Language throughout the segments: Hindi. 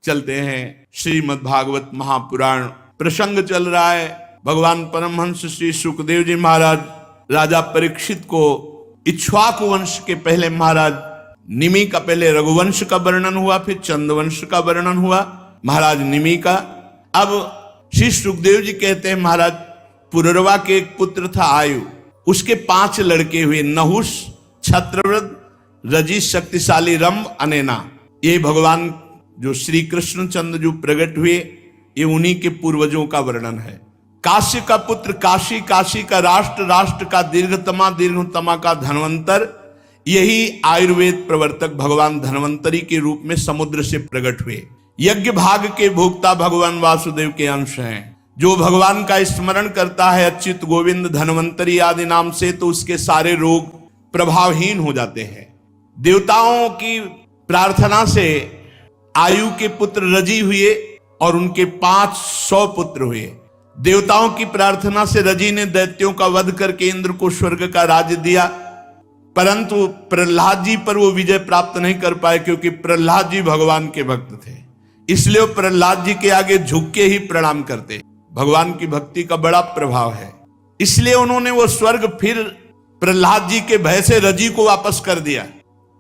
चलते हैं। श्रीमद् भागवत महापुराण प्रसंग चल रहा है। भगवान परमहंस श्री सुखदेव जी महाराज राजा परीक्षित को इक्ष्वाकु वंश के पहले महाराज निमि का पहले रघुवंश का वर्णन हुआ, फिर चंद्रवंश का वर्णन हुआ, महाराज निमि का। अब श्री सुखदेव जी कहते हैं महाराज पुररवा के एक पुत्र था आयु, उसके 5 लड़के हुए, नहुष, छत्रव्रत, रजि, शक्तिशाली, रंभ, अनेना। ये भगवान जो श्री कृष्ण चंद्र जो प्रकट हुए ये उन्हीं के पूर्वजों का वर्णन है। काशी का पुत्र काशी, काशी का राष्ट्र, राष्ट्र का दीर्घतमा, दीर्घतमा का धन्वंतर, यही आयुर्वेद प्रवर्तक भगवान धन्वंतरी के रूप में समुद्र से प्रकट हुए। यज्ञ भाग के भोक्ता भगवान वासुदेव के अंश हैं। जो भगवान का स्मरण करता है अच्युत गोविंद धन्वंतरी आदि नाम से, तो उसके सारे रोग प्रभावहीन हो जाते हैं। देवताओं की प्रार्थना से आयु के पुत्र रजि हुए और उनके 500 पुत्र हुए। देवताओं की प्रार्थना से रजि ने दैत्यों का वध करके इंद्र को स्वर्ग का राज्य दिया, परंतु प्रहलाद जी पर वो विजय प्राप्त नहीं कर पाए, क्योंकि प्रहलाद जी भगवान के भक्त थे। इसलिए वो प्रहलाद जी के आगे झुक के ही प्रणाम करते। भगवान की भक्ति का बड़ा प्रभाव है, इसलिए उन्होंने वो स्वर्ग फिर प्रहलाद जी के भय से रजि को वापस कर दिया।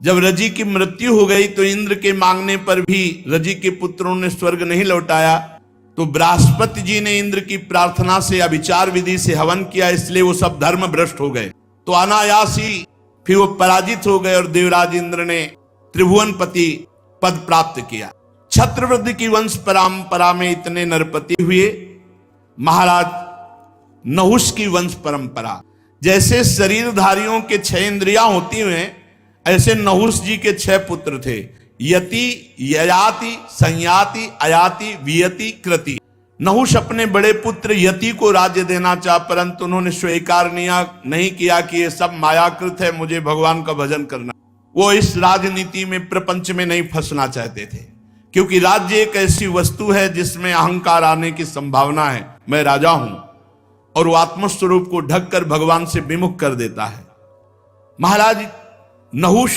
जब रजि की मृत्यु हो गई तो इंद्र के मांगने पर भी रजि के पुत्रों ने स्वर्ग नहीं लौटाया, तो बृहस्पति जी ने इंद्र की प्रार्थना से अभिचार विधि से हवन किया, इसलिए वो सब धर्म भ्रष्ट हो गए। तो अनायास ही फिर वो पराजित हो गए और देवराज इंद्र ने त्रिभुवनपति पद प्राप्त किया। छत्रव्रत की वंश परंपरा में इतने नरपति हुए। महाराज नहुष की वंश परंपरा, जैसे शरीरधारियों के 6 इंद्रियां होती हैं, ऐसे नहुष जी के 6 पुत्र थे। यति, ययाति, संयाति, अयाति, वियति, कृति। नहुष अपने बड़े पुत्र यति को राज्य देना चाहा, परंतु उन्होंने स्वीकार नहीं किया कि ये सब मायाकृत है, मुझे भगवान का भजन करना। वो इस राजनीति में प्रपंच में नहीं फंसना चाहते थे, क्योंकि राज्य एक ऐसी वस्तु है जिसमें अहंकार आने की संभावना है, मैं राजा हूं, और वो आत्मस्वरूप को ढककर भगवान से विमुख कर देता है। महाराज नहुष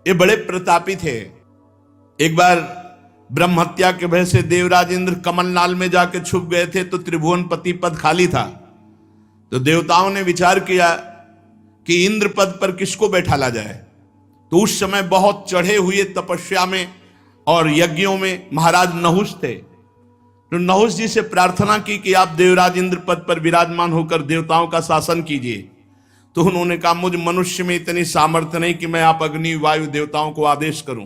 ये बड़े प्रतापी थे। एक बार ब्रह्म हत्या के भय से देवराज इंद्र कमलनाल में जाके छुप गए थे, तो त्रिभुवनपति पद खाली था। तो देवताओं ने विचार किया कि इंद्र पद पर किसको बैठाला जाए। तो उस समय बहुत चढ़े हुए तपस्या में और यज्ञों में महाराज नहुष थे। तो नहुष जी से प्रार्थना की कि आप देवराज इंद्र पद पर विराजमान होकर देवताओं का शासन कीजिए। तो उन्होंने कहा मुझ मनुष्य में इतनी सामर्थ्य नहीं कि मैं आप अग्नि वायु देवताओं को आदेश करूं।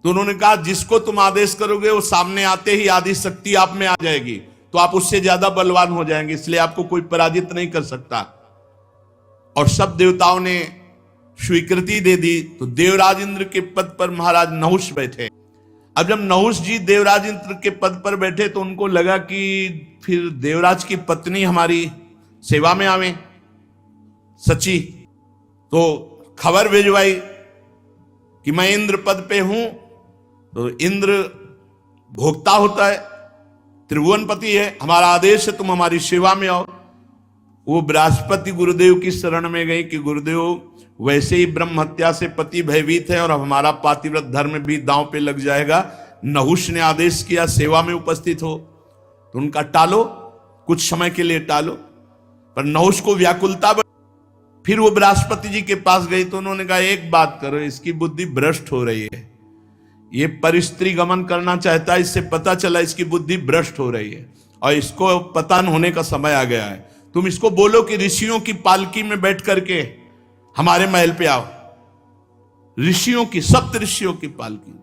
तो उन्होंने कहा जिसको तुम आदेश करोगे वो सामने आते ही आदि शक्ति आप में आ जाएगी, तो आप उससे ज्यादा बलवान हो जाएंगे, इसलिए आपको कोई पराजित नहीं कर सकता। और सब देवताओं ने स्वीकृति दे दी। तो देवराज इंद्र के पद पर महाराज नहुष बैठे। अब जब नहुष जी देवराज इंद्र के पद पर बैठे तो उनको लगा कि फिर देवराज की पत्नी हमारी सेवा में आवे, सची। तो खबर भिजवाई कि मैं इंद्र पद पे हूं। तो इंद्र भोक्ता होता है, त्रिभुवनपति है, हमारा आदेश है तुम हमारी सेवा में आओ। वो बृहस्पति गुरुदेव की शरण में गई कि गुरुदेव वैसे ही ब्रह्म हत्या से पति भयभीत है और हमारा पातिव्रत धर्म भी दांव पे लग जाएगा। नहुष ने आदेश किया सेवा में उपस्थित हो। तो उनका टालो, कुछ समय के लिए टालो। पर नहुष को व्याकुलता। फिर वो बृहस्पति जी के पास गई तो उन्होंने कहा एक बात करो, इसकी बुद्धि भ्रष्ट हो रही है, ये परिस्त्री गमन करना चाहता है, इससे पता चला इसकी बुद्धि भ्रष्ट हो रही है और इसको पतन होने का समय आ गया है। तुम इसको बोलो कि ऋषियों की पालकी में बैठ करके हमारे महल पे आओ। ऋषियों की, सप्त ऋषियों की पालकी।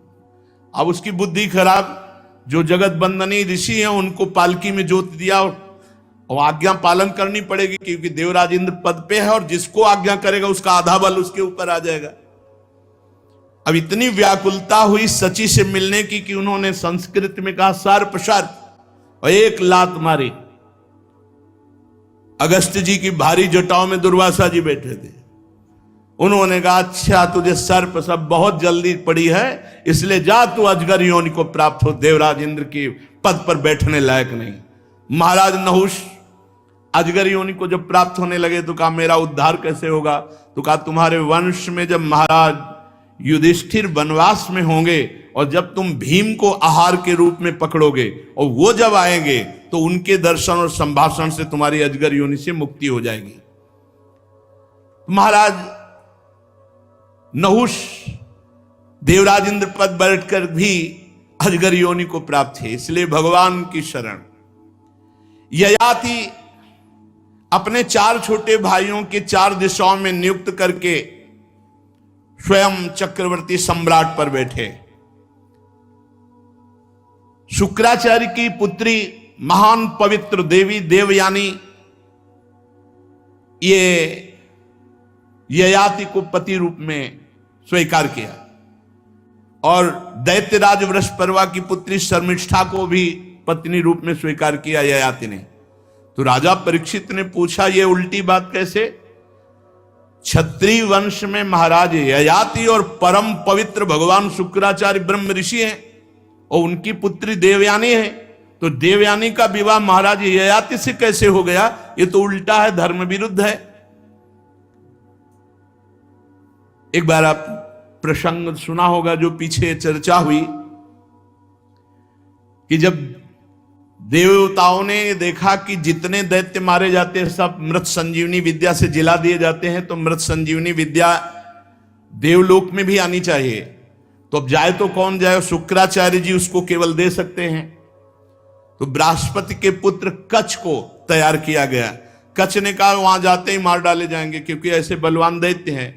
अब उसकी बुद्धि खराब, जो जगत बंदनी ऋषि हैं उनको पालकी में जोत दिया और आज्ञा पालन करनी पड़ेगी, क्योंकि देवराज इंद्र पद पे है और जिसको आज्ञा करेगा उसका आधा बल उसके ऊपर आ जाएगा। अब इतनी व्याकुलता हुई सची से मिलने की कि उन्होंने संस्कृत में कहा सर्प सर्प, और एक लात मारी। अगस्त जी की भारी जटाओं में दुर्वासा जी बैठे थे। उन्होंने कहा अच्छा तुझे सर्प सब बहुत जल्दी पड़ी है, इसलिए जा तू अजगर योनि को प्राप्त हो, देवराज इंद्र की पद पर बैठने लायक नहीं। महाराज नहुष अजगर योनि को जब प्राप्त होने लगे तो कहा मेरा उद्धार कैसे होगा। तो कहा तुम्हारे वंश में जब महाराज युधिष्ठिर वनवास में होंगे और जब तुम भीम को आहार के रूप में पकड़ोगे और वो जब आएंगे तो उनके दर्शन और संभाषण से तुम्हारी अजगर योनि से मुक्ति हो जाएगी। महाराज नहुष देवराज इंद्र पद बैठकर भी अजगर योनि को प्राप्त है, इसलिए भगवान की शरण। ययाति अपने 4 छोटे भाइयों के 4 दिशाओं में नियुक्त करके स्वयं चक्रवर्ती सम्राट पर बैठे। शुक्राचार्य की पुत्री महान पवित्र देवी देवयानी ये ययाति को पति रूप में स्वीकार किया और दैत्यराज वृषपर्वा की पुत्री शर्मिष्ठा को भी पत्नी रूप में स्वीकार किया ययाति ने। तो राजा परीक्षित ने पूछा, ये उल्टी बात कैसे? क्षत्रिय वंश में महाराज ययाति और परम पवित्र भगवान शुक्राचार्य ब्रह्म ऋषि हैं और उनकी पुत्री देवयानी है, तो देवयानी का विवाह महाराज ययाति से कैसे हो गया? ये तो उल्टा है, धर्म विरुद्ध है। एक बार आप प्रसंग सुना होगा जो पीछे चर्चा हुई कि जब देवताओं ने देखा कि जितने दैत्य मारे जाते हैं सब मृत संजीवनी विद्या से जिला दिए जाते हैं, तो मृत संजीवनी विद्या देवलोक में भी आनी चाहिए। तो अब जाए तो कौन जाए? शुक्राचार्य जी उसको केवल दे सकते हैं। तो बृहस्पति के पुत्र कच्छ को तैयार किया गया। कच्छ ने कहा वहां जाते ही मार डाले जाएंगे क्योंकि ऐसे बलवान दैत्य हैं।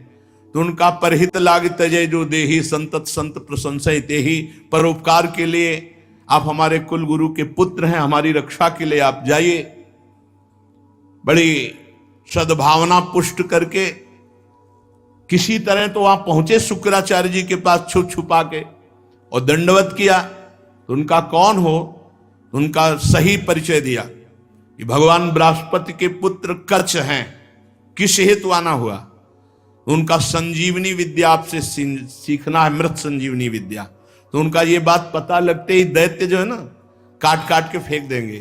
तो उनका परहित लाग तजय जो देही संतत संत प्रशंसय तेहि, परोपकार के लिए आप हमारे कुल गुरु के पुत्र हैं, हमारी रक्षा के लिए आप जाइए। बड़ी सद्भावना पुष्ट करके किसी तरह तो वहां पहुंचे शुक्राचार्य जी के पास छुप छुपा के और दंडवत किया। तो उनका कौन हो, उनका सही परिचय दिया कि भगवान बृहस्पति के पुत्र कच्छ हैं। किस हेतु आना हुआ? उनका संजीवनी विद्या आपसे सीखना है, मृत संजीवनी विद्या। तो उनका ये बात पता लगते ही दैत्य जो है ना काट काट के फेंक देंगे,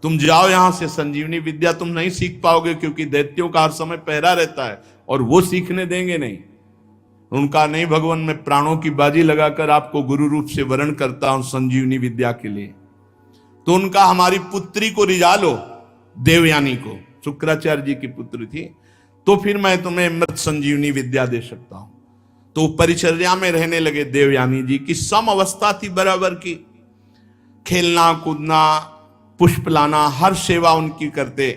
तुम जाओ यहां से, संजीवनी विद्या तुम नहीं सीख पाओगे क्योंकि दैत्यों का हर समय पहरा रहता है और वो सीखने देंगे नहीं। उनका नहीं, भगवान मैं प्राणों की बाजी लगाकर आपको गुरु रूप से वरण करता हूं संजीवनी विद्या के लिए। तो उनका हमारी पुत्री को रिझा लो, देवयानी को, शुक्राचार्य जी की पुत्री थी, तो फिर मैं तुम्हें मृत संजीवनी विद्या दे सकता हूं। तो परिचर्या में रहने लगे। देवयानी जी की सम अवस्था थी बराबर की, खेलना कूदना पुष्प लाना हर सेवा उनकी करते।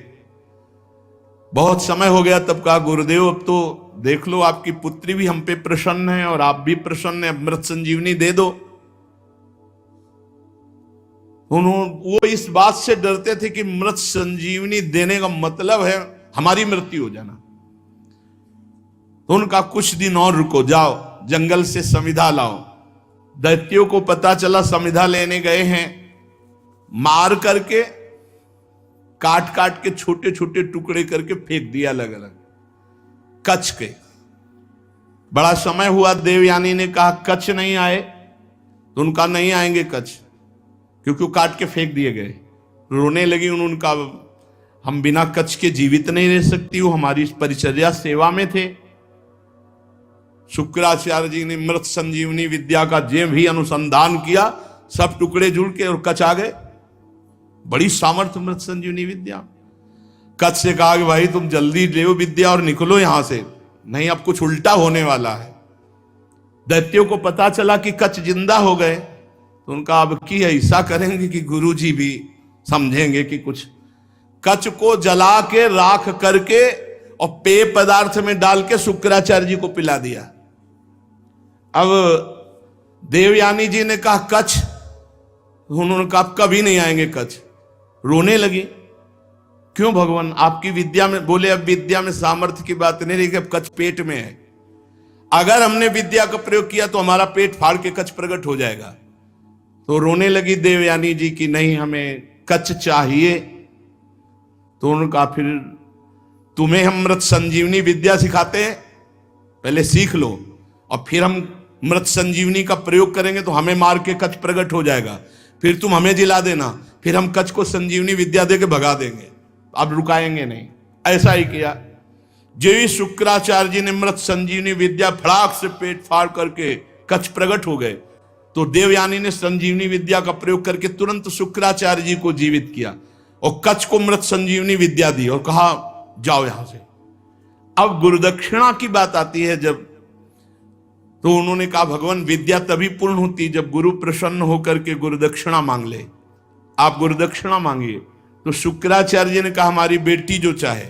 बहुत समय हो गया तब कहा गुरुदेव अब तो देख लो आपकी पुत्री भी हम पे प्रसन्न है और आप भी प्रसन्न है, मृत संजीवनी दे दो। वो इस बात से डरते थे कि मृत संजीवनी देने का मतलब है हमारी मृत्यु हो जाना। तो उनका कुछ दिन और रुको, जाओ जंगल से समिधा लाओ। दैत्यों को पता चला समिधा लेने गए हैं, मार करके काट काट के छोटे छोटे टुकड़े करके फेंक दिया अलग अलग कच्छ के। बड़ा समय हुआ, देवयानी ने कहा कच्छ नहीं आए, तो उनका नहीं आएंगे कच्छ क्योंकि वो काट के फेंक दिए गए। रोने लगी उनका, हम बिना कच्छ के जीवित नहीं रह सकती, वो हमारी परिचर्या सेवा में थे। शुक्राचार्य जी ने मृत संजीवनी विद्या का जो भी अनुसंधान किया सब टुकड़े जुड़ के और कच्छ आ गए। बड़ी सामर्थ्य मृत संजीवनी विद्या। कच्छ से कहा कि भाई तुम जल्दी ले विद्या और निकलो यहां से, नहीं अब कुछ उल्टा होने वाला है। दैत्यों को पता चला कि कच्छ जिंदा हो गए, तो उनका अब की ऐसा करेंगे कि गुरुजी भी समझेंगे कि कुछ। कच्छ को जला के राख करके और पेय पदार्थ में डाल के शुक्राचार्य जी को पिला दिया। अब देवयानी जी ने कहा कच्छ, उन्होंने कहा कभी नहीं आएंगे कच्छ। रोने लगी, क्यों भगवान आपकी विद्या में? बोले अब विद्या में सामर्थ्य की बात नहीं रही, अब कच्छ पेट में है, अगर हमने विद्या का प्रयोग किया तो हमारा पेट फाड़ के कच्छ प्रकट हो जाएगा। तो रोने लगी देवयानी जी की नहीं हमें कच्छ चाहिए। तो उन्होंने कहा फिर तुम्हें हम मृत संजीवनी विद्या सिखाते हैं, पहले सीख लो और फिर हम मृत संजीवनी का प्रयोग करेंगे तो हमें मार के कच्छ प्रकट हो जाएगा, फिर तुम हमें जिला देना, फिर हम कच्छ को संजीवनी विद्या दे के भगा देंगे, अब रुकाएंगे नहीं। ऐसा ही किया। जो ही शुक्राचार्य जी ने मृत संजीवनी विद्या फड़ाक से पेट फाड़ करके कच्छ प्रकट हो गए, तो देवयानी ने संजीवनी विद्या का प्रयोग करके तुरंत शुक्राचार्य जी को जीवित किया और कच्छ को मृत संजीवनी विद्या दी और कहा जाओ यहां से। अब गुरुदक्षिणा की बात आती है जब, तो उन्होंने कहा भगवान विद्या तभी पूर्ण होती जब गुरु प्रसन्न होकर के गुरुदक्षिणा मांग ले, आप गुरुदक्षिणा मांगिए। तो शुक्राचार्य जी ने कहा हमारी बेटी जो चाहे,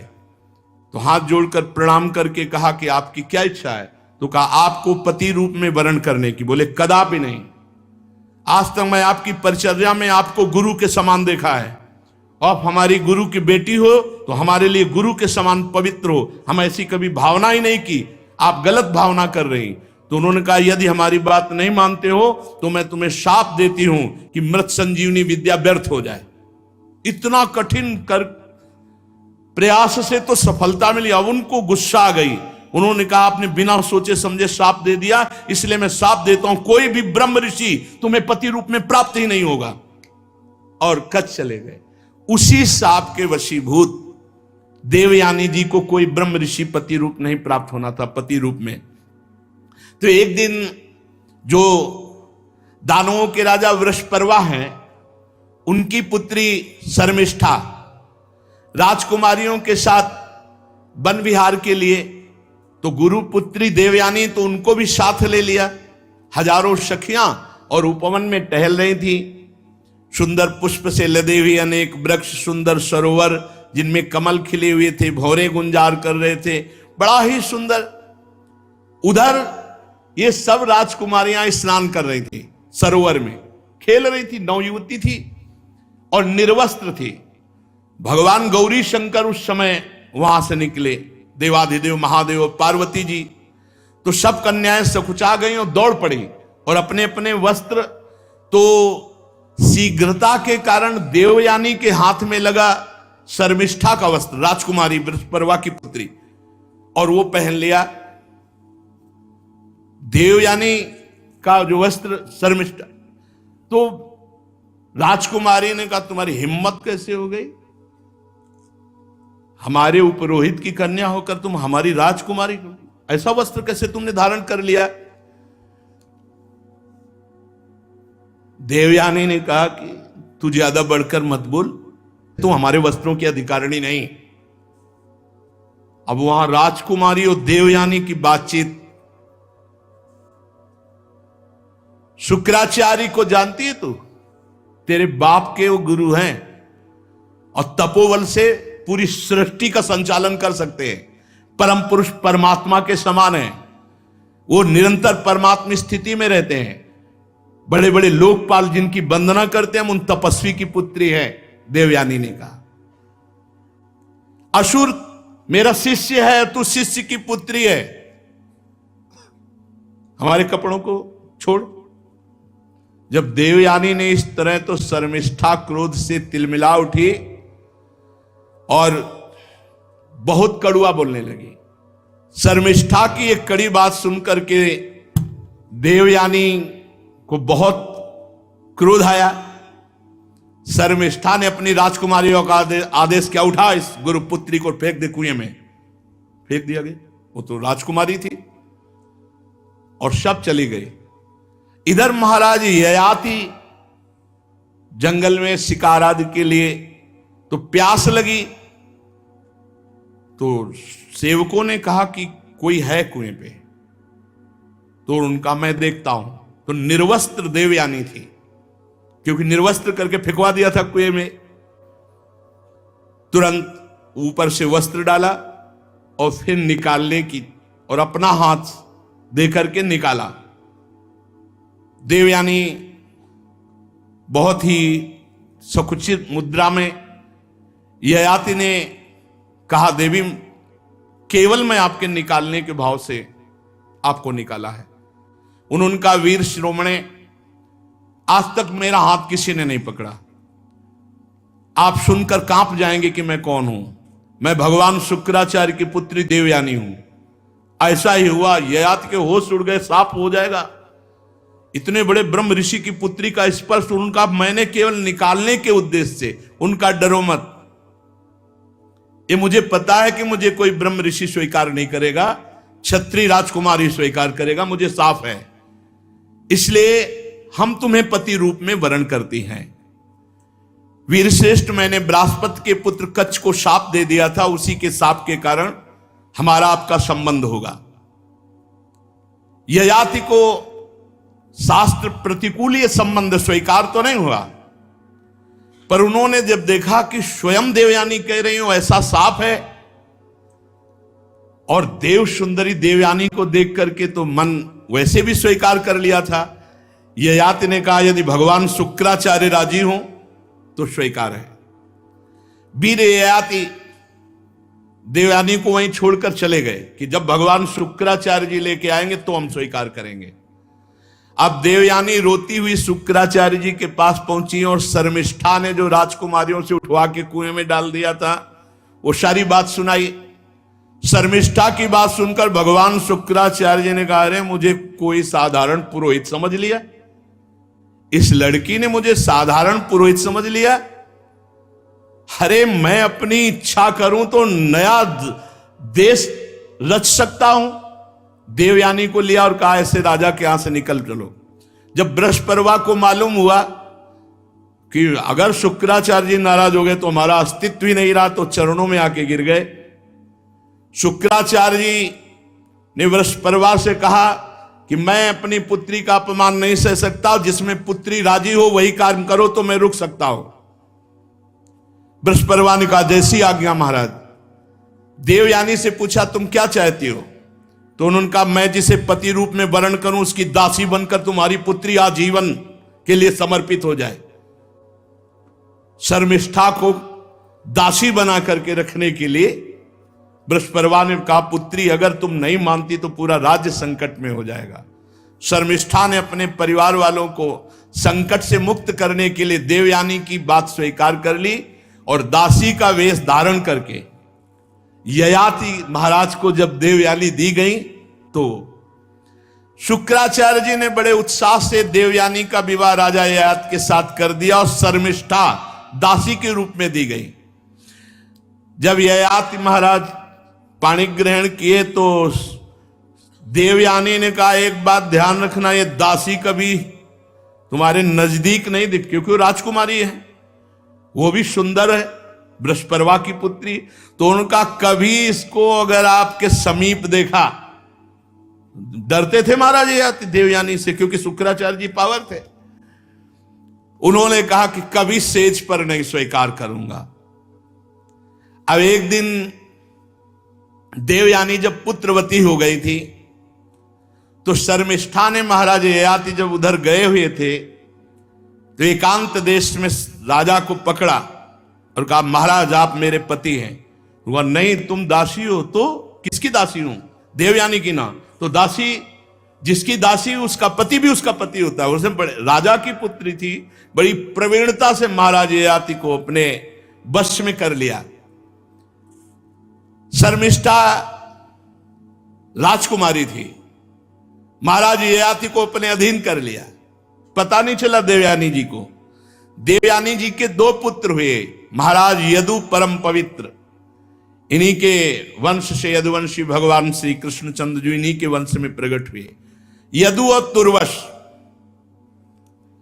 तो हाथ जोड़कर प्रणाम करके कहा कि आपकी क्या इच्छा है? तो कहा आपको पति रूप में वरण करने की। बोले कदापि नहीं, आज तक मैं आपकी परिचर्या में आपको गुरु के समान देखा है, आप हमारी गुरु की बेटी हो तो हमारे लिए गुरु के समान पवित्र हो, हम ऐसी कभी भावना ही नहीं की, आप गलत भावना कर रही। तो उन्होंने कहा यदि हमारी बात नहीं मानते हो तो मैं तुम्हें शाप देती हूं कि मृत संजीवनी विद्या व्यर्थ हो जाए। इतना कठिन कर प्रयास से तो सफलता मिली, अब उनको गुस्सा आ गई। उन्होंने कहा आपने बिना सोचे समझे शाप दे दिया, इसलिए मैं शाप देता हूं कोई भी ब्रह्म ऋषि तुम्हें पति रूप में प्राप्त ही नहीं होगा। और कच्छ चले गए। उसी शाप के वशीभूत देवयानी जी को कोई ब्रह्म ऋषि पति रूप नहीं प्राप्त होना था, पति रूप में। तो एक दिन जो दानवों के राजा वृषपर्वा हैं, उनकी पुत्री शर्मिष्ठा राजकुमारियों के साथ वन विहार के लिए, तो गुरु पुत्री देवयानी तो उनको भी साथ ले लिया। हजारों सखियां और उपवन में टहल रही थी, सुंदर पुष्प से लदे हुए अनेक वृक्ष, सुंदर सरोवर जिनमें कमल खिले हुए थे, भौरे गुंजार कर रहे थे, बड़ा ही सुंदर। उधर ये सब राजकुमारियां स्नान कर रही थी, सरोवर में खेल रही थी, नवयुवती थी और निर्वस्त्र थी। भगवान गौरी शंकर उस समय वहां से निकले, देवाधिदेव महादेव पार्वती जी, तो सब कन्याएं सकुचा गई और दौड़ पड़ी और अपने अपने वस्त्र, तो शीघ्रता के कारण देवयानी के हाथ में लगा शर्मिष्ठा का वस्त्र, राजकुमारी वृषपर्वा की पुत्री, और वो पहन लिया। देवयानी का जो वस्त्र शर्मिष्ठा, तो राजकुमारी ने कहा तुम्हारी हिम्मत कैसे हो गई, हमारे उपरोहित की कन्या होकर तुम हमारी राजकुमारी, ऐसा वस्त्र कैसे तुमने धारण कर लिया? देवयानी ने कहा कि तू ज्यादा बढ़कर मत बोल, तू हमारे वस्त्रों की अधिकारिणी नहीं। अब वहां राजकुमारी और देवयानी की बातचीत, शुक्राचार्य को जानती है तू, तेरे बाप के वो गुरु हैं और तपोबल से पूरी सृष्टि का संचालन कर सकते हैं, परम पुरुष परमात्मा के समान है, वो निरंतर परमात्मा स्थिति में रहते हैं, बड़े बड़े लोकपाल जिनकी वंदना करते हैं, हम उन तपस्वी की पुत्री है। देवयानी ने कहा असुर मेरा शिष्य है, तू शिष्य की पुत्री है, हमारे कपड़ों को छोड़। जब देवयानी ने इस तरह, तो शर्मिष्ठा क्रोध से तिलमिला उठी और बहुत कड़ुआ बोलने लगी। शर्मिष्ठा की एक कड़ी बात सुनकर के देवयानी को बहुत क्रोध आया। शर्मिष्ठा ने अपनी राजकुमारियों का आदेश किया, उठा इस गुरुपुत्री को फेंक दे कुएं में। फेंक दिया गया, वो तो राजकुमारी थी, और सब चली गई। इधर महाराज ययाति जंगल में शिकार आदि के लिए, तो प्यास लगी, तो सेवकों ने कहा कि कोई है कुएं पे, तो उनका मैं देखता हूं। तो निर्वस्त्र देवयानी थी, क्योंकि निर्वस्त्र करके फेंकवा दिया था कुएं में। तुरंत ऊपर से वस्त्र डाला और फिर निकालने की, और अपना हाथ दे करके निकाला। देवयानी बहुत ही सकुचित मुद्रा में, ययाति ने कहा देवी केवल मैं आपके निकालने के भाव से आपको निकाला है। उन्होंने कहा वीर शिरोमणे, आज तक मेरा हाथ किसी ने नहीं पकड़ा, आप सुनकर कांप जाएंगे कि मैं कौन हूं। मैं भगवान शुक्राचार्य की पुत्री देवयानी हूं। ऐसा ही हुआ, ययाति के होश उड़ गए, साफ हो जाएगा। इतने बड़े ब्रह्म ऋषि की पुत्री का स्पर्श, उनका मैंने केवल निकालने के उद्देश्य से, उनका डरो मत, ये मुझे पता है कि मुझे कोई ब्रह्म ऋषि स्वीकार नहीं करेगा, क्षत्रिय राजकुमार ही स्वीकार करेगा, मुझे साफ है। इसलिए हम तुम्हें पति रूप में वरण करती हैं। वीरश्रेष्ठ, मैंने बृहस्पति के पुत्र कच्छ को शाप दे दिया था, उसी के शाप के कारण हमारा आपका संबंध होगा। ययाति को शास्त्र प्रतिकूल ये संबंध स्वीकार तो नहीं हुआ, पर उन्होंने जब देखा कि स्वयं देवयानी कह रही हो ऐसा शाप है, और देव सुंदरी देवयानी को देख करके तो मन वैसे भी स्वीकार कर लिया था। ययाति ने कहा यदि भगवान शुक्राचार्य राजी हो तो स्वीकार है। वीर ययाति देवयानी को वहीं छोड़कर चले गए कि जब भगवान शुक्राचार्य जी लेके आएंगे तो हम स्वीकार करेंगे। अब देवयानी रोती हुई शुक्राचार्य जी के पास पहुंची और शर्मिष्ठा ने जो राजकुमारियों से उठवा के कुएं में डाल दिया था वो सारी बात सुनाई। शर्मिष्ठा की बात सुनकर भगवान शुक्राचार्य जी ने कहा, अरे मुझे कोई साधारण पुरोहित समझ लिया, इस लड़की ने मुझे साधारण पुरोहित समझ लिया। अरे मैं अपनी इच्छा करूं तो नया देश रच सकता हूं। देवयानी को लिया और कहा ऐसे राजा के यहां से निकल चलो। जब बृहस्पति को मालूम हुआ कि अगर शुक्राचार्य जी नाराज हो गए तो हमारा अस्तित्व ही नहीं रहा, तो चरणों में आके गिर गए। शुक्राचार्य जी ने बृहस्पति से कहा कि मैं अपनी पुत्री का अपमान नहीं सह सकता, जिसमें पुत्री राजी हो वही कार्य करो तो मैं रुक सकता हूं। बृहस्पति ने कहा जैसी आज्ञा महाराज। देवयानी से पूछा तुम क्या चाहती हो, तो उन्होंने कहा मैं जिसे पति रूप में वर्ण करूं उसकी दासी बनकर तुम्हारी पुत्री आजीवन के लिए समर्पित हो जाए। शर्मिष्ठा को दासी बना करके रखने के लिए बृहस्पति ने कहा पुत्री अगर तुम नहीं मानती तो पूरा राज्य संकट में हो जाएगा। शर्मिष्ठा ने अपने परिवार वालों को संकट से मुक्त करने के लिए देवयानी की बात स्वीकार कर ली और दासी का वेश धारण करके ययाति महाराज को जब देवयानी दी गई तो शुक्राचार्य जी ने बड़े उत्साह से देवयानी का विवाह राजा ययाति के साथ कर दिया और शर्मिष्ठा दासी के रूप में दी गई। जब ययाति महाराज पाणी ग्रहण किए तो देवयानी ने कहा एक बात ध्यान रखना, ये दासी कभी तुम्हारे नजदीक नहीं दिख, क्योंकि वो राजकुमारी है, वो भी सुंदर है, बृहस्पति की पुत्री। तो उनका कभी इसको अगर आपके समीप देखा, डरते थे महाराज ययाति देवयानी से क्योंकि शुक्राचार्य जी पावर थे। उन्होंने कहा कि कभी सेज पर नहीं स्वीकार करूंगा। अब एक दिन देवयानी जब पुत्रवती हो गई थी तो शर्मिष्ठा ने महाराज ययाति जब उधर गए हुए थे तो एकांत देश में राजा को पकड़ा और कहा महाराज आप मेरे पति हैं। वो नहीं तुम दासी हो। तो किसकी दासी हूं? देवयानी की ना। तो दासी जिसकी दासी उसका पति भी उसका पति होता है। उसने बड़े राजा की पुत्री थी, बड़ी प्रवीणता से महाराज ययाति को अपने वश में कर लिया। शर्मिष्ठा राजकुमारी थी, महाराज ययाति को अपने अधीन कर लिया। पता नहीं चला देवयानी जी को। देवयानी जी के दो पुत्र हुए, महाराज यदु परम पवित्र, इन्हीं के वंश से यदुवंशी भगवान श्री कृष्णचंद्र जी इन्हीं के वंश में प्रकट हुए, यदु और तुर्वश।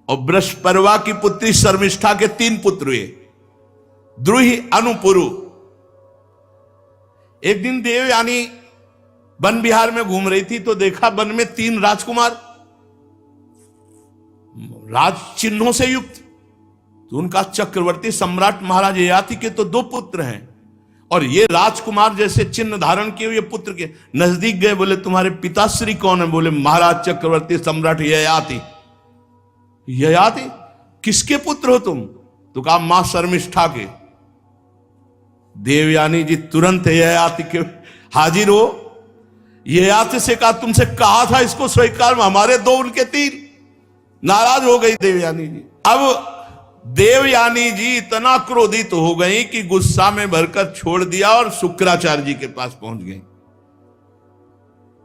और बृहस्पति की पुत्री शर्मिष्ठा के तीन पुत्र हुए, द्रुहि अनुपुरु। एक दिन देवयानी वन विहार में घूम रही थी तो देखा वन में तीन राजकुमार राज चिन्हों से युक्त। तो उनका चक्रवर्ती सम्राट महाराज ययाति के तो दो पुत्र हैं और ये राजकुमार जैसे चिन्ह धारण किए हुए पुत्र के नजदीक गए। बोले तुम्हारे पिताश्री कौन है? बोले महाराज चक्रवर्ती सम्राट ययाति। ययाति किसके पुत्र हो तुम? तो कहा मां शर्मिष्ठा के। देवयानी जी तुरंत ययाति के हाजिर हो। ययाति से कहा तुमसे कहा था इसको स्वीकार, हमारे दो उनके तीन। नाराज हो गई देवयानी जी। अब देवयानी जी इतना क्रोधित हो गई कि गुस्सा में भरकर छोड़ दिया और शुक्राचार्य जी के पास पहुंच गई।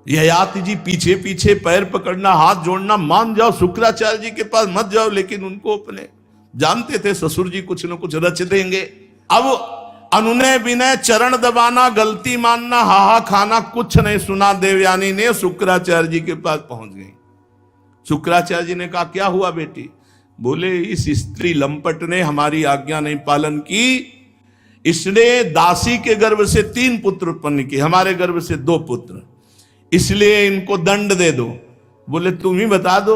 ययाति जी पीछे पीछे पैर पकड़ना, हाथ जोड़ना, मान जाओ शुक्राचार्य जी के पास मत जाओ, लेकिन उनको अपने जानते थे ससुर जी कुछ न कुछ रच देंगे। अब अनुनय विनय, चरण दबाना, गलती मानना, हाहा खाना कुछ नहीं सुना। देवयानी ने शुक्राचार्य जी के पास पहुंच गई। शुक्राचार्य जी ने कहा क्या हुआ बेटी? बोले इस स्त्री लंपट ने हमारी आज्ञा नहीं पालन की, इसने दासी के गर्भ से 3 पुत्र उत्पन्न किए, हमारे गर्भ से 2 पुत्र, इसलिए इनको दंड दे दो। बोले तुम ही बता दो,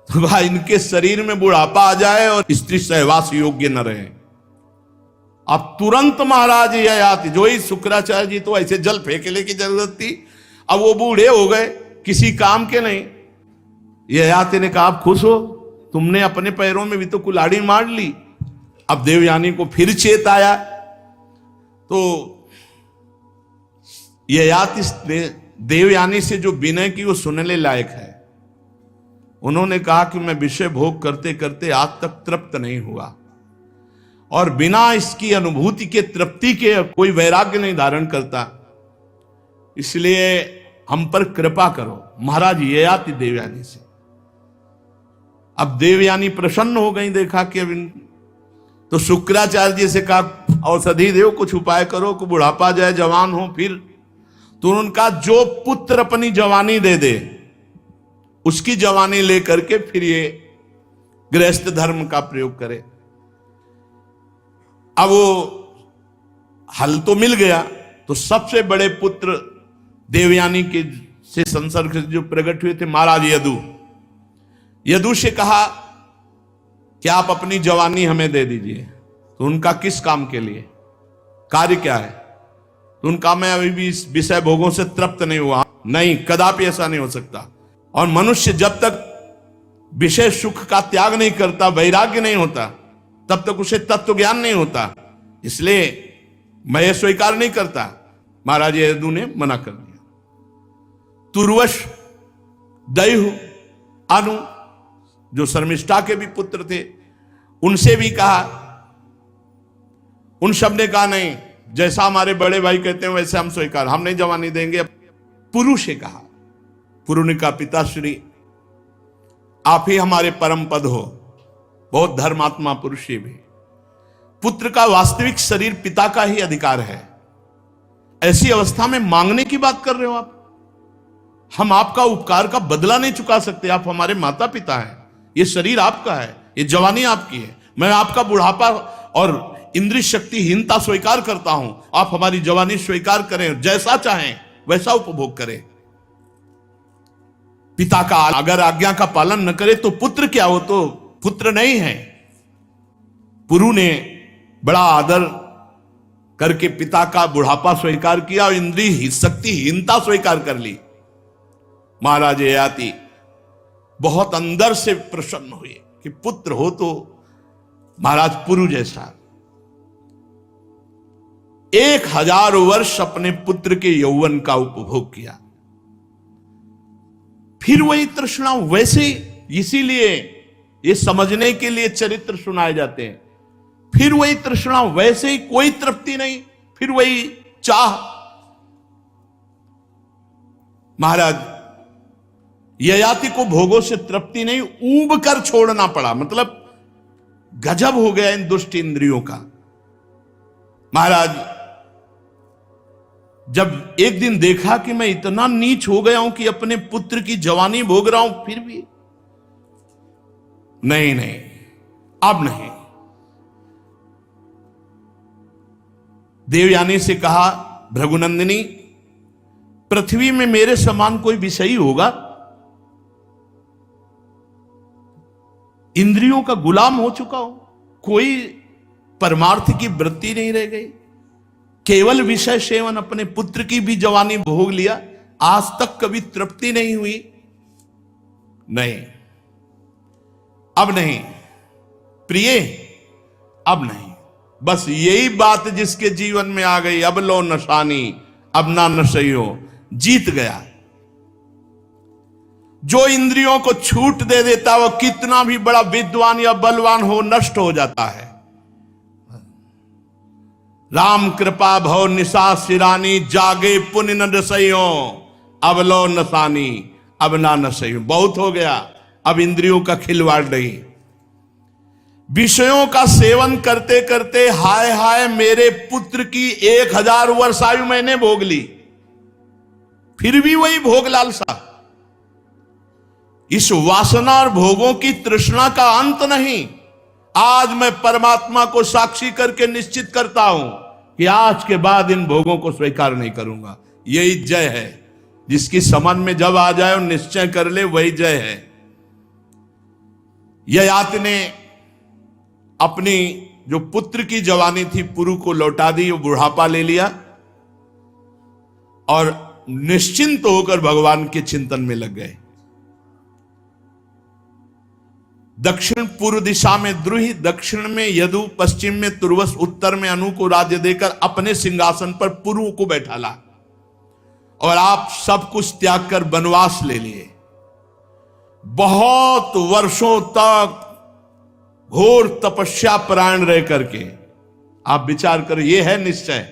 तो भाई इनके शरीर में बुढ़ापा आ जाए और स्त्री सहवास योग्य न रहे। अब तुरंत महाराज ययाति, जो ही शुक्राचार्य जी तो ऐसे जल फेंकने की जरूरत थी, अब वो बूढ़े हो गए, किसी काम के नहीं। ययाति ने कहा आप खुश हो, तुमने अपने पैरों में भी तो कुल्हाड़ी मार ली। अब देवयानी को फिर चेत आया, तो ययाति देवयानी से जो विनय की वो सुनने लायक है। उन्होंने कहा कि मैं विषय भोग करते करते आज तक तृप्त नहीं हुआ, और बिना इसकी अनुभूति के तृप्ति के कोई वैराग्य नहीं धारण करता, इसलिए हम पर कृपा करो। महाराज ययाति देवयानी से। अब देवयानी प्रसन्न हो गई, देखा कि अब तो शुक्राचार्य जी से कहा औषधि देव, कुछ उपाय करो कि बुढ़ापा जाए, जवान हो फिर। तो उनका जो पुत्र अपनी जवानी दे दे, उसकी जवानी लेकर के फिर ये गृहस्थ धर्म का प्रयोग करे। अब वो हल तो मिल गया, तो सबसे बड़े पुत्र देवयानी के से संसर्ग से जो प्रकट हुए थे महाराज यदु। यदु से कहा कि आप अपनी जवानी हमें दे दीजिए। तो उनका किस काम के लिए, कार्य क्या है? तो उनका मैं अभी भी इस विषय भोगों से तृप्त नहीं हुआ। नहीं, कदापि ऐसा नहीं हो सकता। और मनुष्य जब तक विषय सुख का त्याग नहीं करता, वैराग्य नहीं होता, तब तक उसे तत्व ज्ञान नहीं होता। इसलिए मैं ये स्वीकार नहीं करता। महाराज यदु ने मना कर दिया। तुर्वश दैहु अनु, जो शर्मिष्ठा के भी पुत्र थे, उनसे भी कहा। उन सब ने कहा नहीं, जैसा हमारे बड़े भाई कहते हैं वैसे हम स्वीकार, हम नहीं जवानी देंगे। पुरु से कहा, पुरु ने कहा पिताश्री आप ही हमारे परम पद हो, बहुत धर्मात्मा पुरुष ही भी। पुत्र का वास्तविक शरीर पिता का ही अधिकार है। ऐसी अवस्था में मांगने की बात कर रहे हो आप? हम आपका उपकार का बदला नहीं चुका सकते। आप हमारे माता पिता हैं, ये शरीर आपका है, ये जवानी आपकी है। मैं आपका बुढ़ापा और इंद्रिय शक्तिहीनता स्वीकार करता हूं, आप हमारी जवानी स्वीकार करें, जैसा चाहें वैसा उपभोग करें। पिता का अगर आज्ञा का पालन न करे तो पुत्र क्या हो, तो पुत्र नहीं है। पुरु ने बड़ा आदर करके पिता का बुढ़ापा स्वीकार किया और इंद्रिय शक्तिहीनता स्वीकार कर ली। महाराज ययाति बहुत अंदर से प्रसन्न हुए कि पुत्र हो तो महाराज पुरु जैसा। 1000 वर्ष अपने पुत्र के यौवन का उपभोग किया। फिर वही तृष्णा वैसे, इसीलिए ये समझने के लिए चरित्र सुनाए जाते हैं। फिर वही तृष्णा वैसे ही, कोई तृप्ति नहीं, फिर वही चाह। महाराज ययाति को भोगों से तृप्ति नहीं, ऊब कर छोड़ना पड़ा। मतलब गजब हो गया इन दुष्ट इंद्रियों का। महाराज जब एक दिन देखा कि मैं इतना नीच हो गया हूं कि अपने पुत्र की जवानी भोग रहा हूं, फिर भी नहीं, अब नहीं। देवयानी से कहा भृगुनंदिनी, पृथ्वी में मेरे समान कोई विषयी होगा? इंद्रियों का गुलाम हो चुका हूं, कोई परमार्थ की वृत्ति नहीं रह गई, केवल विषय सेवन, अपने पुत्र की भी जवानी भोग लिया, आज तक कभी तृप्ति नहीं हुई। नहीं, अब नहीं प्रिय, अब नहीं। बस यही बात जिसके जीवन में आ गई, अब लो नशानी अब ना नशइयो, जीत गया। जो इंद्रियों को छूट दे देता वो कितना भी बड़ा विद्वान या बलवान हो, नष्ट हो जाता है। राम कृपा भव निशा सिरानी, जागे पुण्य न नशइयो, अब लो नशानी अब ना नशइयो। बहुत हो गया, अब इंद्रियों का खिलवाड़ नहीं। विषयों का सेवन करते करते हाय हाय मेरे पुत्र की 1000 वर्ष आयु मैंने भोग ली, फिर भी वही भोग लालसा। इस वासना और भोगों की तृष्णा का अंत नहीं। आज मैं परमात्मा को साक्षी करके निश्चित करता हूं कि आज के बाद इन भोगों को स्वीकार नहीं करूंगा। यही जय है। जिसकी समझ में जब आ जाए और निश्चय कर ले, वही जय है। ययाति ने अपनी जो पुत्र की जवानी थी पुरु को लौटा दी, वो बुढ़ापा ले लिया और निश्चिंत होकर भगवान के चिंतन में लग गए। दक्षिण पूर्व दिशा में द्रुहि, दक्षिण में यदु, पश्चिम में तुर्वस, उत्तर में अनु को राज्य देकर अपने सिंहासन पर पुरु को बैठाला और आप सब कुछ त्याग कर वनवास ले लिए। बहुत वर्षों तक घोर तपस्या परायण रह करके आप विचार करो, यह है निश्चय।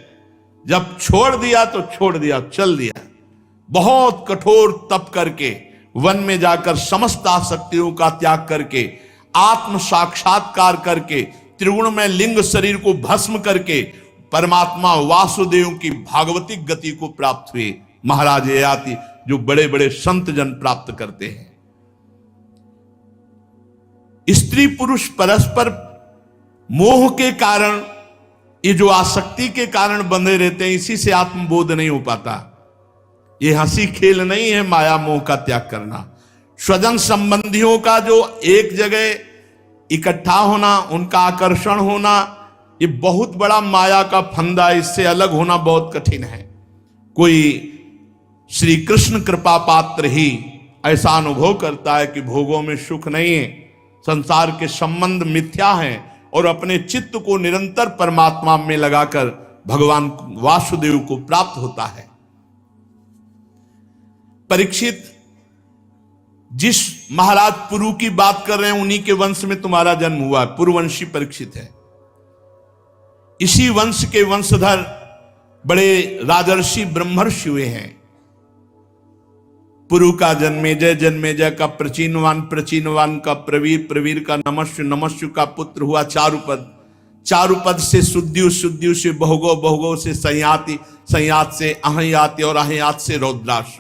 जब छोड़ दिया तो छोड़ दिया, चल दिया। बहुत कठोर तप करके वन में जाकर समस्त आसक्तियों का त्याग करके आत्म साक्षात्कार करके त्रिगुण में लिंग शरीर को भस्म करके परमात्मा वासुदेव की भागवतिक गति को प्राप्त हुए महाराज ययाति, जो बड़े बड़े संत जन प्राप्त करते हैं। स्त्री पुरुष परस्पर मोह के कारण, ये जो आसक्ति के कारण बंधे रहते हैं, इसी से आत्मबोध नहीं हो पाता। ये हंसी खेल नहीं है माया मोह का त्याग करना। स्वजन संबंधियों का जो एक जगह इकट्ठा होना, उनका आकर्षण होना, ये बहुत बड़ा माया का फंदा। इससे अलग होना बहुत कठिन है। कोई श्री कृष्ण कृपा पात्र ही ऐसा अनुभव करता है कि भोगों में सुख नहीं है, संसार के संबंध मिथ्या हैं, और अपने चित्त को निरंतर परमात्मा में लगाकर भगवान वासुदेव को प्राप्त होता है। परीक्षित, जिस महाराज पुरु की बात कर रहे हैं, उन्हीं के वंश में तुम्हारा जन्म हुआ है। पुरुवंशी परीक्षित है। इसी वंश के वंशधर बड़े राजर्षि ब्रह्मर्षि हुए हैं। पुरु का जन्मेजय, जन्मेजय का प्रचीनवान, प्रचीनवान का प्रवीर, प्रवीर का नमस्यु, नमस्यु का पुत्र हुआ चारुपद, चारुपद से सुद्यु, सुद्यु से बहुगो, बहुगो से संयाति, संयात से अहयाति और अहयात से रौद्राक्ष।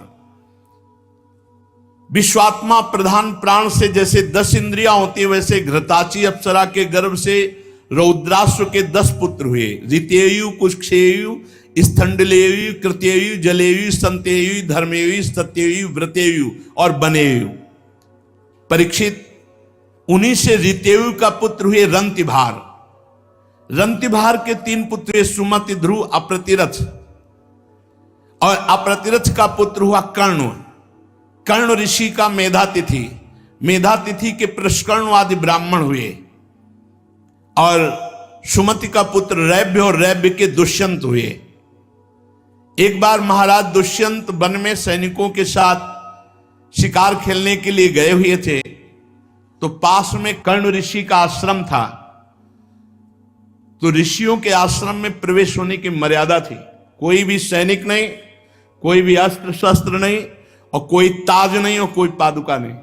विश्वात्मा प्रधान प्राण से जैसे 10 इंद्रियां होती है, वैसे घृताची अप्सरा के गर्भ से रौद्राश्व के 10 पुत्र हुए। ऋतेयु, कुक्षेयु, स्थंडलेयु, कृत्ययु, जलेयु, संतेयु, धर्मेयु, सत्ययु, व्रतेयु और बनेयु। परीक्षित, उन्हीं से ऋतेयु का पुत्र हुए रंतिभार। रंतिभार के 3 पुत्र हुए, सुमति, ध्रुव, अप्रतिरथ। और अप्रतिरथ का पुत्र हुआ कर्ण। कर्ण ऋषि का मेधातिथि, मेधातिथि के प्रष्कर्ण आदि ब्राह्मण हुए। और सुमति का पुत्र रैभ्य और रैभ्य के दुष्यंत हुए। एक बार महाराज दुष्यंत वन में सैनिकों के साथ शिकार खेलने के लिए गए हुए थे, तो पास में कर्ण ऋषि का आश्रम था। तो ऋषियों के आश्रम में प्रवेश होने की मर्यादा थी। कोई भी सैनिक नहीं, कोई भी अस्त्र शस्त्र नहीं, और कोई ताज नहीं और कोई पादुका नहीं।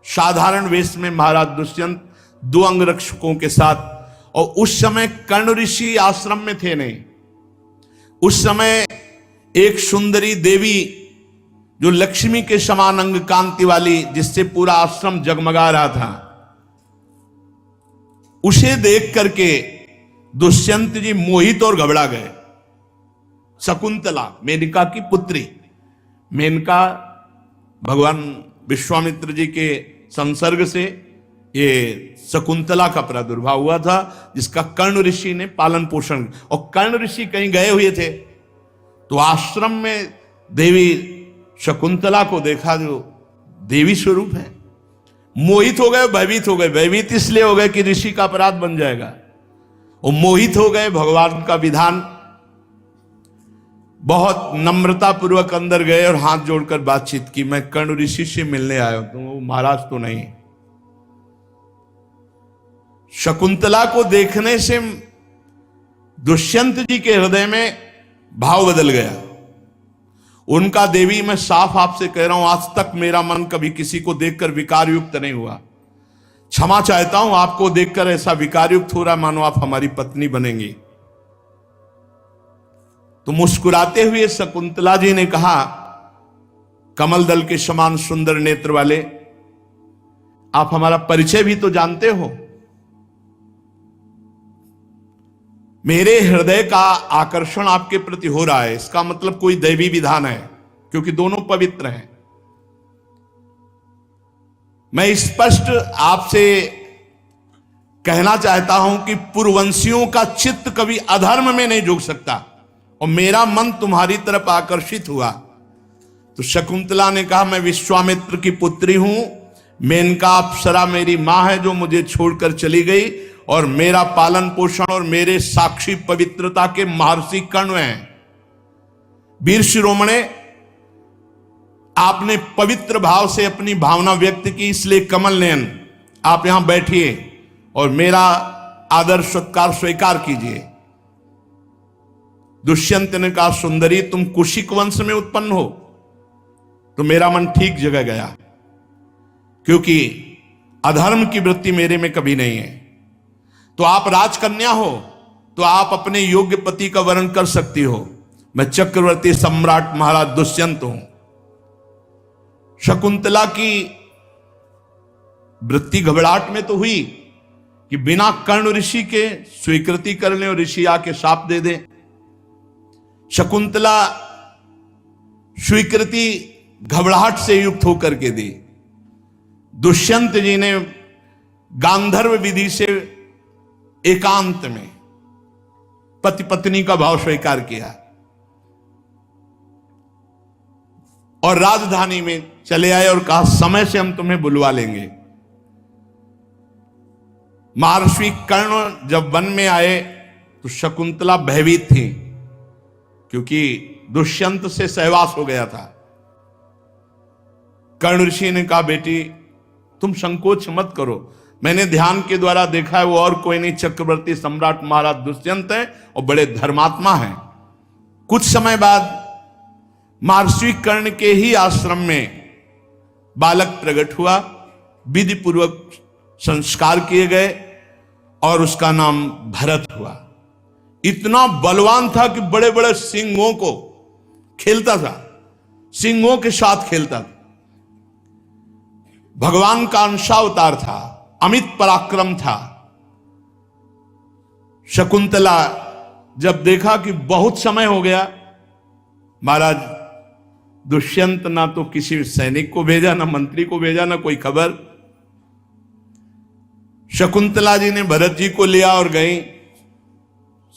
साधारण वेश में महाराज दुष्यंत 2 अंगरक्षकों के साथ, और उस समय कर्ण ऋषि आश्रम में थे नहीं। उस समय एक सुंदरी देवी, जो लक्ष्मी के समान अंग कांति वाली, जिससे पूरा आश्रम जगमगा रहा था, उसे देख करके दुष्यंत जी मोहित और घबरा गए। शकुंतला, मेनका की पुत्री। मेनका भगवान विश्वामित्र जी के संसर्ग से ये शकुंतला का प्रादुर्भाव हुआ था, जिसका कर्ण ऋषि ने पालन पोषण। और कर्ण ऋषि कहीं गए हुए थे, तो आश्रम में देवी शकुंतला को देखा, जो देवी स्वरूप है। मोहित हो गए, भयभीत हो गए। भयभीत इसलिए हो गए कि ऋषि का अपराध बन जाएगा, और मोहित हो गए। भगवान का विधान, बहुत नम्रता पूर्वक अंदर गए और हाथ जोड़कर बातचीत की, मैं कर्ण ऋषि से मिलने आया हूं, तो महाराज तो नहीं। शकुंतला को देखने से दुष्यंत जी के हृदय में भाव बदल गया। उनका, देवी मैं साफ आपसे कह रहा हूं, आज तक मेरा मन कभी किसी को देखकर विकार युक्त नहीं हुआ। क्षमा चाहता हूं, आपको देखकर ऐसा विकार युक्त हो रहा, मानो आप हमारी पत्नी बनेंगी। तो मुस्कुराते हुए शकुंतला जी ने कहा, कमल दल के समान सुंदर नेत्र वाले, आप हमारा परिचय भी तो जानते हो। मेरे हृदय का आकर्षण आपके प्रति हो रहा है, इसका मतलब कोई दैवी विधान है, क्योंकि दोनों पवित्र हैं। मैं स्पष्ट आपसे कहना चाहता हूं कि पूर्ववंशियों का चित्त कभी अधर्म में नहीं झुक सकता, और मेरा मन तुम्हारी तरफ आकर्षित हुआ। तो शकुंतला ने कहा, मैं विश्वामित्र की पुत्री हूं, मेनका अप्सरा मेरी मां है जो मुझे छोड़कर चली गई, और मेरा पालन पोषण और मेरे साक्षी पवित्रता के महर्षि कर्ण हैं। वीर शिरोमणे, आपने पवित्र भाव से अपनी भावना व्यक्त की, इसलिए कमल नयन आप यहां बैठिए और मेरा आदर सत्कार स्वीकार कीजिए। दुष्यंत ने कहा, सुंदरी तुम कुशिक वंश में उत्पन्न हो, तो मेरा मन ठीक जगह गया, क्योंकि अधर्म की वृत्ति मेरे में कभी नहीं है। तो आप राजकन्या हो, तो आप अपने योग्य पति का वर्ण कर सकती हो। मैं चक्रवर्ती सम्राट महाराज दुष्यंत हूं। शकुंतला की वृत्ति घबराहट में तो हुई कि बिना कर्ण ऋषि के स्वीकृति कर ले और ऋषि आके शाप दे दे। शकुंतला स्वीकृति घबराहट से युक्त होकर के दी। दुष्यंत जी ने गांधर्व विधि से एकांत में पति पत्नी का भाव स्वीकार किया और राजधानी में चले आए और कहा, समय से हम तुम्हें बुलवा लेंगे। महर्षि कर्ण जब वन में आए तो शकुंतला भयभीत थी, क्योंकि दुष्यंत से सहवास हो गया था। कर्ण ऋषि ने कहा, बेटी तुम संकोच मत करो, मैंने ध्यान के द्वारा देखा है वो और कोई नहीं, चक्रवर्ती सम्राट महाराज दुष्यंत है और बड़े धर्मात्मा हैं। कुछ समय बाद महर्षि कर्ण के ही आश्रम में बालक प्रकट हुआ, विधि पूर्वक संस्कार किए गए और उसका नाम भरत हुआ। इतना बलवान था कि बड़े बड़े सिंहों को खेलता था, सिंहों के साथ खेलता था। भगवान का अंशावतार था, अमित पराक्रम था। शकुंतला जब देखा कि बहुत समय हो गया, महाराज दुष्यंत ना तो किसी सैनिक को भेजा, ना मंत्री को भेजा, ना कोई खबर। शकुंतला जी ने भरत जी को लिया और गई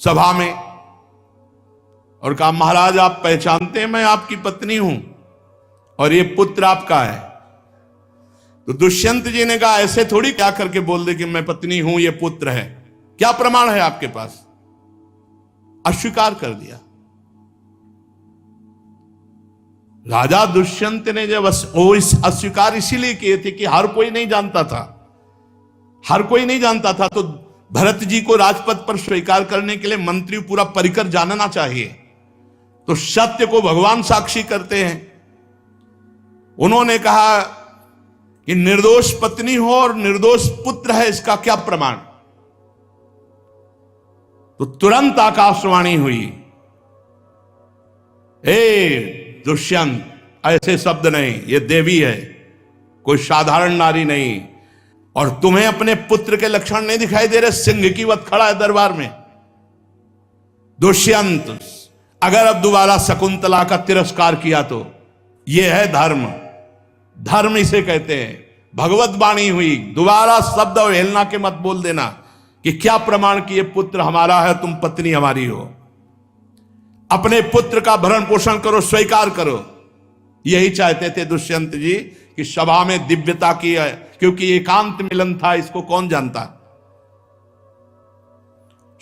सभा में और कहा, महाराज आप पहचानते हैं मैं आपकी पत्नी हूं और ये पुत्र आपका है। तो दुष्यंत जी ने कहा, ऐसे थोड़ी क्या करके बोल दे कि मैं पत्नी हूं, ये पुत्र है, क्या प्रमाण है आपके पास? अस्वीकार कर दिया। राजा दुष्यंत ने जब अस्वीकार इसीलिए किए थे कि हर कोई नहीं जानता था, हर कोई नहीं जानता था। तो भरत जी को राजपद पर स्वीकार करने के लिए मंत्री पूरा परिकर जानना चाहिए। तो सत्य को भगवान साक्षी करते हैं। उन्होंने कहा कि निर्दोष पत्नी हो और निर्दोष पुत्र है, इसका क्या प्रमाण? तो तुरंत आकाशवाणी हुई, ए दुष्यंत ऐसे शब्द नहीं, ये देवी है, कोई साधारण नारी नहीं। और तुम्हें अपने पुत्र के लक्षण नहीं दिखाई दे रहे? सिंह की वत खड़ा है दरबार में। दुष्यंत अगर अब दोबारा शकुंतला का तिरस्कार किया तो यह है धर्म, धर्म इसे कहते हैं। भगवत वाणी हुई, दोबारा शब्द और हेलना के मत बोल देना कि क्या प्रमाण कि ये पुत्र हमारा है, तुम पत्नी हमारी हो। अपने पुत्र का भरण पोषण करो, स्वीकार करो। यही चाहते थे दुष्यंत जी कि सभा में दिव्यता की है, क्योंकि एकांत मिलन था, इसको कौन जानता।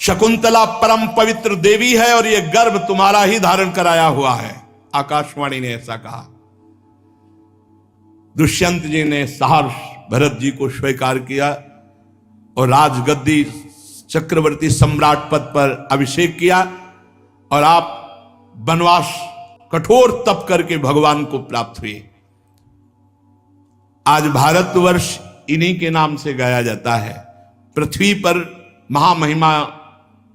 शकुंतला परम पवित्र देवी है और यह गर्भ तुम्हारा ही धारण कराया हुआ है, आकाशवाणी ने ऐसा कहा। दुष्यंत जी ने सहर्ष भरत जी को स्वीकार किया और राजगद्दी चक्रवर्ती सम्राट पद पर अभिषेक किया और आप वनवास कठोर तप करके भगवान को प्राप्त हुए। आज भारतवर्ष इन्हीं के नाम से गाया जाता है। पृथ्वी पर महामहिमा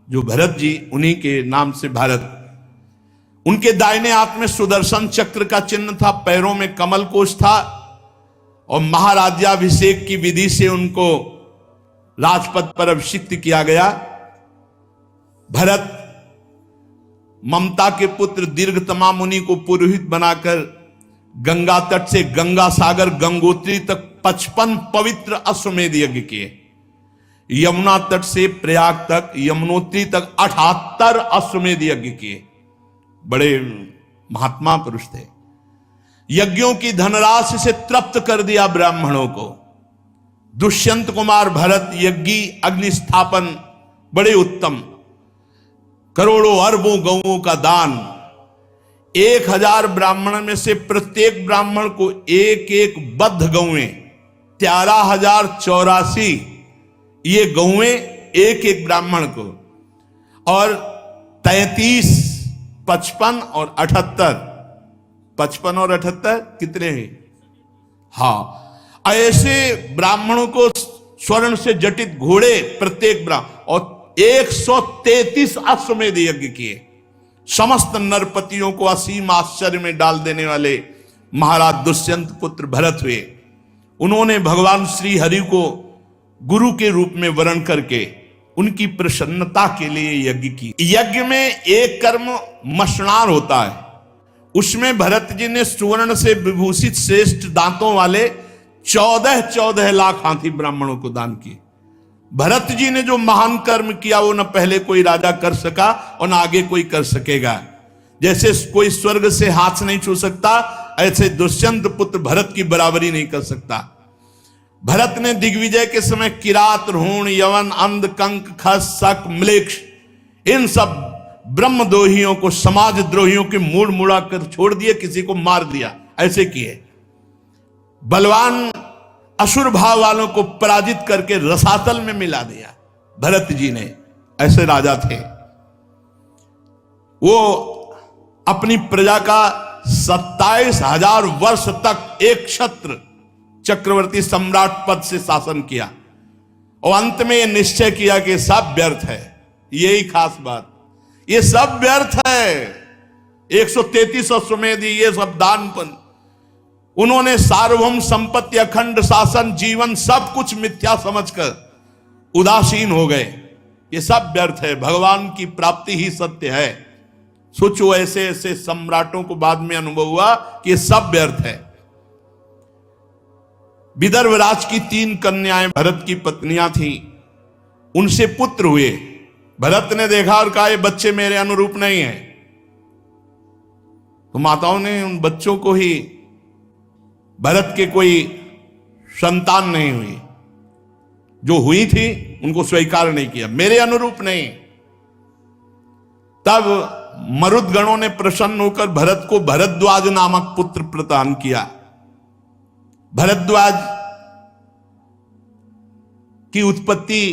जो भरत जी, उन्हीं के नाम से भारत। उनके दाहिने हाथ में सुदर्शन चक्र का चिन्ह था, पैरों में कमल कोश था और महाराज्याभिषेक की विधि से उनको राजपद पर अभिषिक्त किया गया। भरत ममता के पुत्र दीर्घतमा मुनि को पुरोहित बनाकर गंगा तट से गंगा सागर गंगोत्री तक 55 पवित्र अश्वमेध यज्ञ किए। यमुना तट से प्रयाग तक यमुनोत्री तक 78 अश्वमेध यज्ञ किए। बड़े महात्मा पुरुष थे। यज्ञों की धनराशि से तृप्त कर दिया ब्राह्मणों को। दुष्यंत कुमार भरत यज्ञी अग्नि स्थापन बड़े उत्तम। करोड़ों अरबों गौओं का दान। 1000 ब्राह्मण में से प्रत्येक ब्राह्मण को एक एक बद्ध गौएं 13,084 ये गौएं एक एक ब्राह्मण को, और 33, 55 और 78, 55 और 78 कितने हैं? हाँ, ऐसे ब्राह्मणों को स्वर्ण से जटित घोड़े प्रत्येक ब्राह्मण, और 133 अश्वमेध यज्ञ किए। समस्त नरपतियों को असीम आश्चर्य में डाल देने वाले महाराज दुष्यंत पुत्र भरत हुए। उन्होंने भगवान श्री हरि को गुरु के रूप में वर्ण करके उनकी प्रसन्नता के लिए यज्ञ की। यज्ञ में एक कर्म मशनार होता है, उसमें भरत जी ने सुवर्ण से विभूषित श्रेष्ठ दांतों वाले 14 लाख हाथी ब्राह्मणों को दान किए। भरत जी ने जो महान कर्म किया वो न पहले कोई राजा कर सका और न आगे कोई कर सकेगा। जैसे कोई स्वर्ग से हाथ नहीं छू सकता, ऐसे दुष्यंत पुत्र भरत की बराबरी नहीं कर सकता। भरत ने दिग्विजय के समय किरात, रोहण, यवन, अंध, कंक, खस, शक, म्लेच्छ इन सब ब्रह्मद्रोहियों को, समाज द्रोहियों के मूड मुड़ा कर छोड़ दिए, किसी को मार दिया, ऐसे किए। बलवान असुर भाव वालों को पराजित करके रसातल में मिला दिया भरत जी ने। ऐसे राजा थे। वो अपनी प्रजा का 27,000 वर्ष तक एक क्षत्र चक्रवर्ती सम्राट पद से शासन किया, और अंत में यह निश्चय किया कि सब व्यर्थ है। यही खास बात, ये सब व्यर्थ है। 133 अश्वमेध ये सब दान, उन्होंने सार्वभौम संपत्ति, अखंड शासन, जीवन सब कुछ मिथ्या समझकर उदासीन हो गए। ये सब व्यर्थ है, भगवान की प्राप्ति ही सत्य है। सोचो, ऐसे ऐसे सम्राटों को बाद में अनुभव हुआ कि ये सब व्यर्थ है। विदर्भ राज की 3 कन्याएं भरत की पत्नियां थी, उनसे पुत्र हुए। भरत ने देखा और कहा, ये बच्चे मेरे अनुरूप नहीं है। तो माताओं ने उन बच्चों को ही, भरत के कोई संतान नहीं हुई, जो हुई थी उनको स्वीकार नहीं किया, मेरे अनुरूप नहीं। तब मरुदगणों ने प्रसन्न होकर भरत को भरद्वाज नामक पुत्र प्रदान किया। भरद्वाज की उत्पत्ति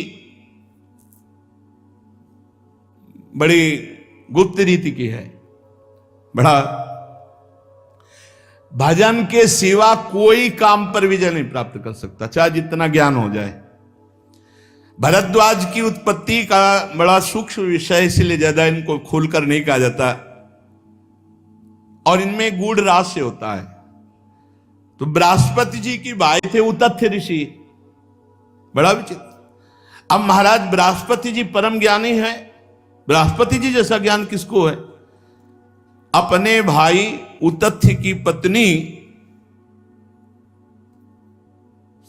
बड़ी गुप्त रीति की है। बड़ा भजन के सिवा कोई काम पर विजय नहीं प्राप्त कर सकता, चाहे जितना ज्ञान हो जाए। भरद्वाज की उत्पत्ति का बड़ा सूक्ष्म विषय, इसलिए ज्यादा इनको खोलकर नहीं कहा जाता, और इनमें गूढ़ रहस्य होता है। तो बृहस्पति जी की भाई थे उतथ्य ऋषि, बड़ा विचित्र। अब महाराज बृहस्पति जी परम ज्ञानी है। बृहस्पति जी जैसा ज्ञान किसको है? अपने भाई उतथ्य की पत्नी,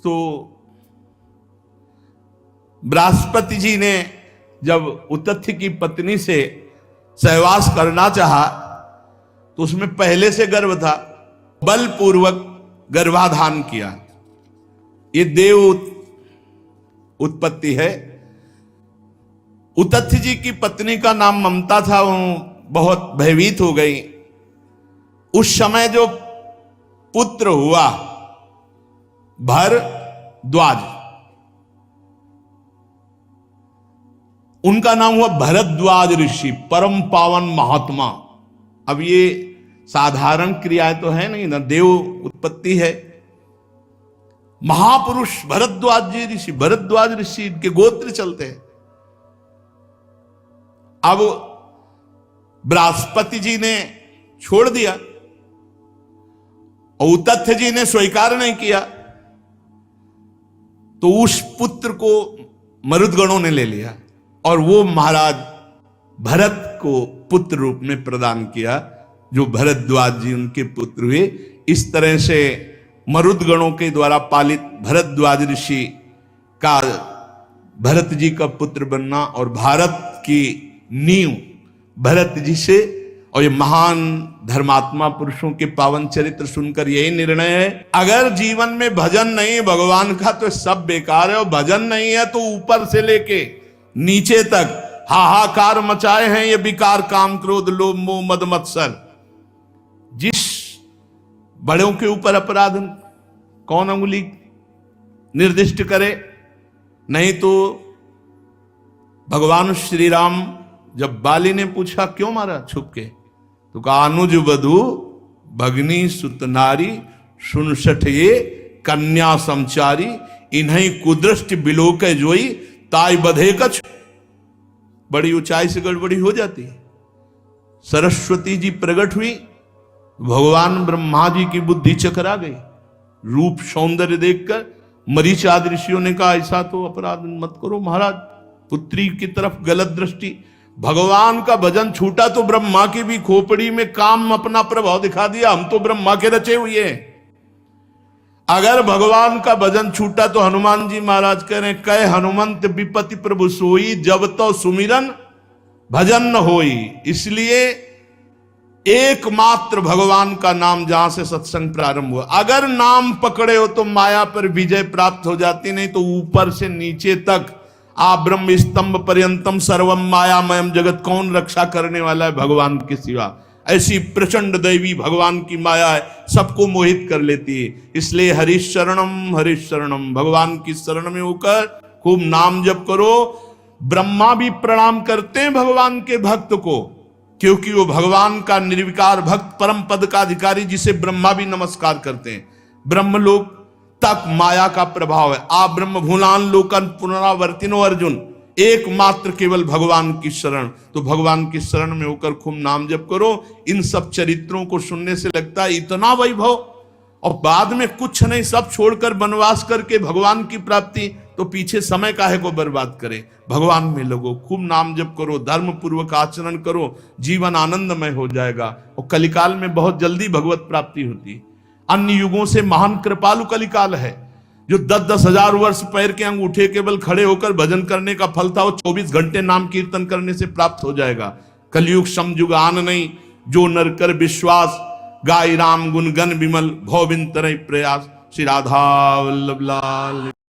तो बृहस्पति जी ने जब उतथ्य की पत्नी से सहवास करना चाहा तो उसमें पहले से गर्भ था, बलपूर्वक गर्भाधान किया। ये देव उत्पत्ति है। उतथ्य जी की पत्नी का नाम ममता था, वो बहुत भयभीत हो गई। उस समय जो पुत्र हुआ भरद्वाज, उनका नाम हुआ भरद्वाज ऋषि, परम पावन महात्मा। अब ये साधारण क्रियाएं तो है नहीं ना, देव उत्पत्ति है। महापुरुष भरद्वाज जी ऋषि, भरद्वाज ऋषि इनके गोत्र चलते हैं। अब बृहस्पति जी ने छोड़ दिया और उतथ्य जी ने स्वीकार नहीं किया। तो उस पुत्र को मरुदगणों ने ले लिया और वो महाराज भरत को पुत्र रूप में प्रदान किया, जो भरद्वाज जी उनके पुत्र हुए। इस तरह से मरुदगणों के द्वारा पालित भरद्वाज ऋषि का भरत जी का पुत्र बनना और भारत की नींव भरत जी से, और ये महान धर्मात्मा पुरुषों के पावन चरित्र सुनकर यही निर्णय है, अगर जीवन में भजन नहीं भगवान का तो सब बेकार है, और भजन नहीं है तो ऊपर से लेके नीचे तक हाहाकार मचाए हैं ये विकार काम क्रोध लोभ मोह मद मत्सर। जिस बड़ों के ऊपर अपराध कौन अंगुली निर्दिष्ट करे? नहीं तो भगवान श्री राम जब बाली ने पूछा क्यों मारा छुप के, तो कहा अनुज वधु भगनी सुत नारी सुनसठ ये कन्या समचारी इन्हीं कुदृष्ट बिलोक जोई ताई बधे कछ। बड़ी ऊंचाई से गड़बड़ी हो जाती है। सरस्वती जी प्रकट हुई, भगवान ब्रह्मा जी की बुद्धि चकरा गई। रूप सौंदर्य देखकर मरीच आदि ऋषियों ने कहा ऐसा तो अपराध मत करो महाराज, पुत्री की तरफ गलत दृष्टि। भगवान का भजन छूटा तो ब्रह्मा की भी खोपड़ी में काम अपना प्रभाव दिखा दिया। हम तो ब्रह्मा के रचे हुए हैं। अगर भगवान का भजन छूटा तो हनुमान जी महाराज कह रहे कह हनुमंत विपति प्रभु सोई जब तो सुमिरन भजन न होई। इसलिए एकमात्र भगवान का नाम जहां से सत्संग प्रारंभ हुआ, अगर नाम पकड़े हो तो माया पर विजय प्राप्त हो जाती, नहीं तो ऊपर से नीचे तक आ ब्रह्म स्तंभ पर्यंतम सर्वम मायामयम जगत, कौन रक्षा करने वाला है भगवान के सिवा। ऐसी प्रचंड दैवी भगवान की माया है, सबको मोहित कर लेती है। इसलिए हरीश शरणम, भगवान की शरण में होकर खूब नाम जप करो। ब्रह्मा भी प्रणाम करते हैं भगवान के भक्त को, क्योंकि वो भगवान का निर्विकार भक्त परम पद का अधिकारी, जिसे ब्रह्मा भी नमस्कार करते हैं। ब्रह्मलोक तक माया का प्रभाव है। आप ब्रह्म भूलान लोकन पुनरावर्तिनो अर्जुन, एकमात्र केवल भगवान की शरण। तो भगवान की शरण में होकर खूब नाम जप करो। इन सब चरित्रों को सुनने से लगता है इतना वैभव, और बाद में कुछ नहीं, सब छोड़कर वनवास करके भगवान की प्राप्ति, तो पीछे समय काहे को बर्बाद करे। भगवान में लगो, खूब नाम जप करो, धर्म पूर्वक आचरण करो, जीवन आनंदमय हो जाएगा। और कलिकाल में बहुत जल्दी भगवत प्राप्ति होती है। अन्य युगों से महान कृपालु कलिकाल है, जो 10-10 हजार वर्ष पैर के अंगूठे केवल खड़े होकर भजन करने का फल था, वो 24 घंटे नाम कीर्तन करने से प्राप्त हो जाएगा। कलयुग समयुग आन नहीं, जो नर कर विश्वास, गाय राम गुण गण विमल, भव बिन तरह प्रयास। श्री राधा वल्लभ लाल।